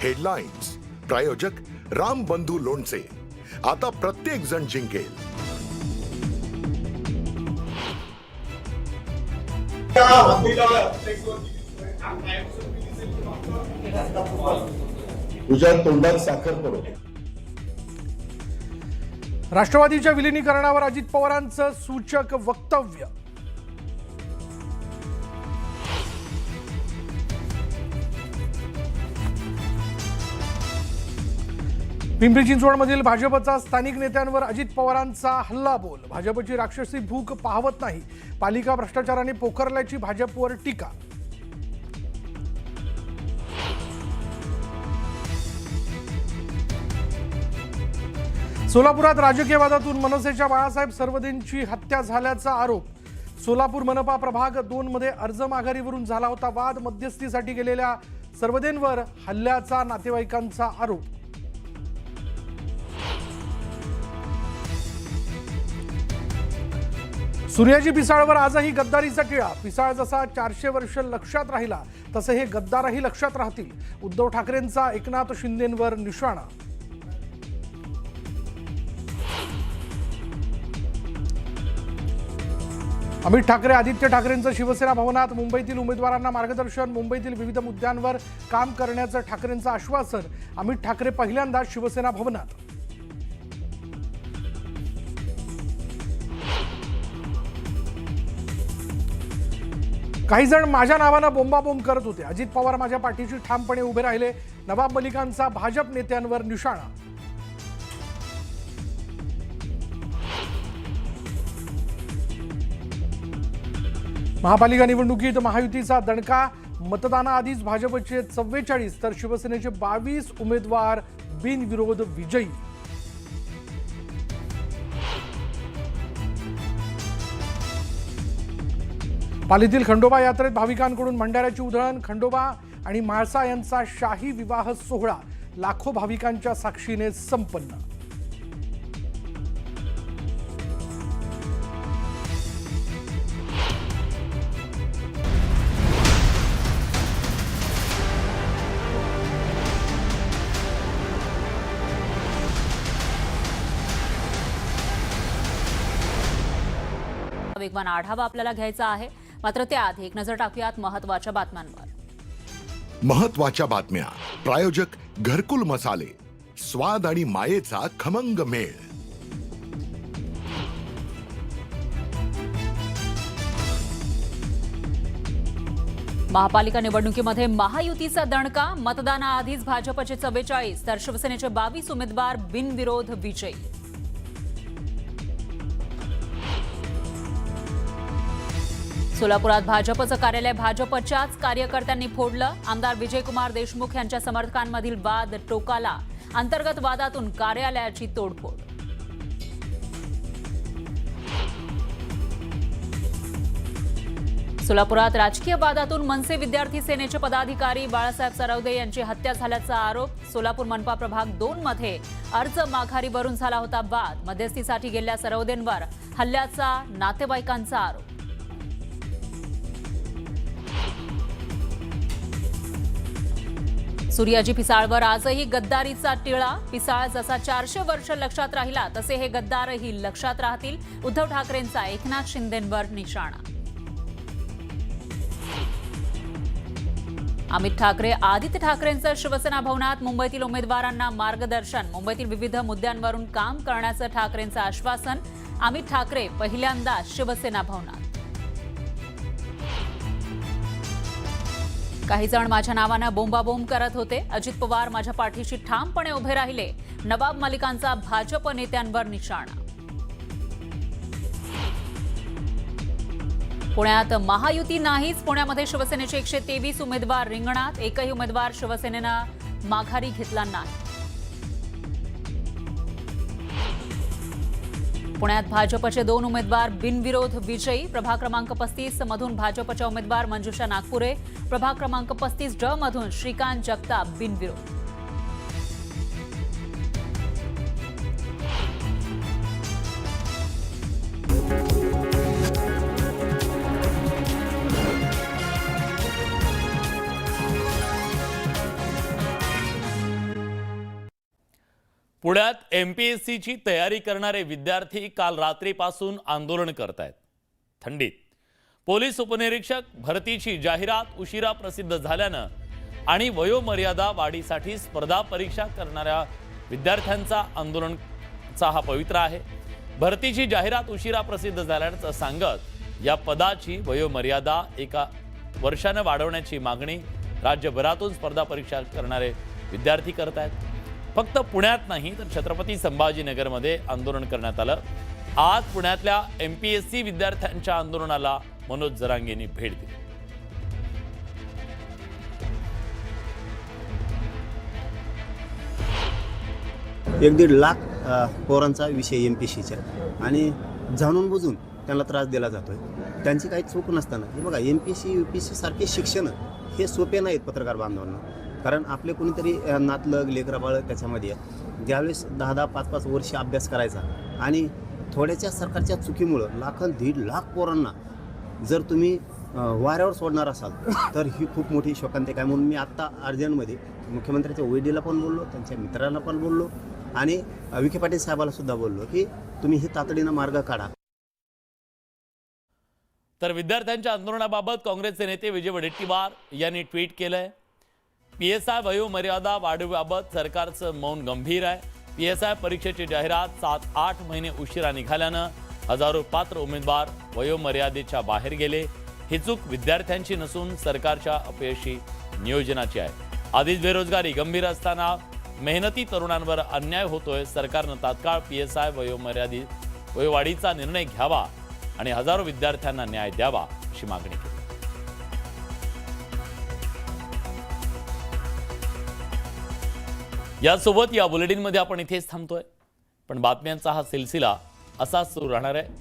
Headlines प्रायोजक राम बंधू लोणचे. आता प्रत्येक जण जिंकेल. तुझ्या तोंडात साखर पडो. राष्ट्रवादीच्या विलिनीकरणावर अजित पवारांचं सूचक वक्तव्य. पिंपरी चिंचवडमधील भाजपचा स्थानिक नेत्यांवर अजित पवारांचा हल्लाबोल. भाजपची राक्षसी भूक पाहवत नाही, पालिका भ्रष्टाचाराने पोखरल्याची भाजपवर टीका. सोलापुरात राजकीय वादातून मनसेच्या बाळासाहेब सर्वदेंची हत्या झाल्याचा आरोप. सोलापूर मनपा प्रभाग 2 मध्ये अर्ज माघारीवरून झाला होता वाद. मध्यस्थीसाठी गेलेल्या सर्वदेंवर हल्ल्याचा नातेवाईकांचा आरोप. सूर्याजी पिसाळवर आजही गद्दारीचा टिळा. पिसाळ जसा 400 वर्ष लक्षात राहिला तसे हे गद्दारही लक्षात राहतील. उद्धव ठाकरेंचा एकनाथ शिंदेंवर निशाणा. अमित ठाकरे आदित्य ठाकरेंचं शिवसेना भवनात. मुंबईतील उमेदवारांना मार्गदर्शन, मुंबईतील विविध मुद्द्यांवर काम करण्याचं ठाकरेंचं आश्वासन. अमित ठाकरे पहिल्यांदाच शिवसेना भवनात. काही जण माझ्या नावानं बोंबाबोंब करत होते. अजित पवार माझ्या पाठीशी ठामपणे उभे राहिले. नवाब मलिकांचा भाजप नेत्यांवर निशाणा. महापालिका निवडणुकीत महायुतीचा दणका. मतदानाआधीच भाजपचे 44 तर शिवसेनेचे 22 उमेदवार बिनविरोध विजयी. पालीतील खंडोबा यात्रेत भाविकांकडून भंडाऱ्याची उधळण. खंडोबा आणि म्हाळसा यांचा शाही विवाह सोहळा लाखो भाविकांच्या साक्षीने संपन्न. वेगवान आढावा आपल्याला घ्यायचा आहे, मात्र त्याआधी एक नजर टाकूयात महत्त्वाच्या बातम्यांवर. महत्त्वाच्या बातम्या प्रायोजक घरकुल मसाले. स्वाद आणि मायेचा खमंग मेळ. महापालिका निवडणुकीमध्ये महायुतीचा दणका. मतदानाआधीच भाजपचे 44 तर शिवसेनेचे 22 उमेदवार बिनविरोध विजयी. सोलापुरात भाजपचं कार्यालय भाजपच्याच कार्यकर्त्यांनी फोडलं. आमदार विजयकुमार देशमुख यांच्या समर्थकांमधील वाद टोकाला. अंतर्गत वादातून कार्यालयाची तोडफोड. सोलापुरात राजकीय वादातून मनसे विद्यार्थी सेनेचे पदाधिकारी बाळासाहेब सरवदे यांची हत्या झाल्याचा आरोप. सोलापूर मनपा प्रभाग 2 मध्ये अर्ज माघारीवरून झाला होता वाद. मध्यस्थीसाठी गेलेल्या सरवदेंवर हल्ल्याचा नातेवाईकांचा आरोप. सूर्याजी पिसाळवर आजही गद्दारीचा टिळा. पिसाळ जसा 400 वर्ष लक्षात राहिला तसे हे गद्दारही लक्षात राहतील. उद्धव ठाकरेंचा एकनाथ शिंदेंवर निशाणा. अमित ठाकरे आदित्य ठाकरेंचं शिवसेना भवनात. मुंबईतील उमेदवारांना मार्गदर्शन, मुंबईतील विविध मुद्द्यांवरून काम करण्याचं ठाकरेंचं आश्वासन. अमित ठाकरे पहिल्यांदा शिवसेना भवनात. काही जण माझ्या नावानं बोंबाबोंब करत होते. अजित पवार माझ्या पाठीशी ठामपणे उभे राहिले. नवाब मलिकांचा भाजप नेत्यांवर निशाणा. पुण्यात महायुती नाहीच. पुण्यामध्ये शिवसेनेचे 123 उमेदवार रिंगणात. एकही उमेदवार शिवसेनेनं माघारी घेतला नाही. पुण्यात भाजपचे 2 उमेदवार बिनविरोध विजयी. प्रभाग क्रमांक 35 मधून भाजपच्या उमेदवार मंजुषा नागपुरे. प्रभाग क्रमांक 35 ड मधून श्रीकांत जगताप बिनविरोध. पुण्यात MPSCची तयारी करणारे विद्यार्थी काल रात्रीपासून आंदोलन करतायत. थंडीत पोलीस उपनिरीक्षक भरतीची जाहिरात उशिरा प्रसिद्ध झाल्यानं आणि वयोमर्यादा वाढीसाठी स्पर्धा परीक्षा करणाऱ्या विद्यार्थ्यांचा आंदोलनचा हा पवित्रा आहे. भरतीची जाहिरात उशिरा प्रसिद्ध झाल्याचं सांगत या पदाची वयोमर्यादा 1 वर्षाने वाढवण्याची मागणी राज्यभरातून स्पर्धा परीक्षा करणारे विद्यार्थी करतायत. फक्त पुण्यात नाही तर छत्रपती संभाजीनगरमध्ये आंदोलन करण्यात आलं. आज पुण्यातल्या MPSC विद्यार्थ्यांच्या आंदोलनाला मनोज जरांगेंनी भेट दिली. 1-1.5 लाख पोरांचा विषय MPSCचा आणि जाणून बुजून त्यांना त्रास दिला जातोय. त्यांची काही चूक नसताना हे बघा MPSC UPSC सारखे शिक्षण हे सोपे नाहीत पत्रकार बांधवांना. कारण आपले कोणीतरी नातलग लेकराबाळ त्याच्यामध्ये ज्यावेळेस 10-10, 5-5 वर्ष अभ्यास करायचा आणि थोड्याच्या सरकारच्या चुकीमुळं 1.5 लाख पोरांना जर तुम्ही वाऱ्यावर सोडणार असाल तर ही खूप मोठी शोकांतिक आहे. म्हणून मी आत्ता अर्जंटमध्ये मुख्यमंत्र्यांच्या OEDला पण बोललो, त्यांच्या मित्रांना पण बोललो आणि विखे पाटील साहेबाला सुद्धा बोललो की तुम्ही ही तातडीनं मार्ग काढा. तर विद्यार्थ्यांच्या आंदोलनाबाबत काँग्रेसचे नेते विजय वडेट्टीवार यांनी ट्विट केलंय. PSI वयोमर्यादा वाढीबाबत सरकारचं मौन गंभीर आहे. PSI परीक्षेची जाहिरात 7-8 महिने उशिरा निघाल्यानं हजारो पात्र उमेदवार वयोमर्यादेच्या बाहेर गेले. ही चूक विद्यार्थ्यांची नसून सरकारच्या अपयशी नियोजनाची आहे. आधीच बेरोजगारी गंभीर असताना मेहनती तरुणांवर अन्याय होतोय. सरकारनं तात्काळ PSI वयोवाढीचा निर्णय घ्यावा आणि हजारो विद्यार्थ्यांना न्याय द्यावा अशी मागणी केली. यासोबत या बुलेटिनमध्ये आपण इथेच थांबतोय. पण बातम्यांचा हा सिलसिला असाच सुरू राहणार आहे.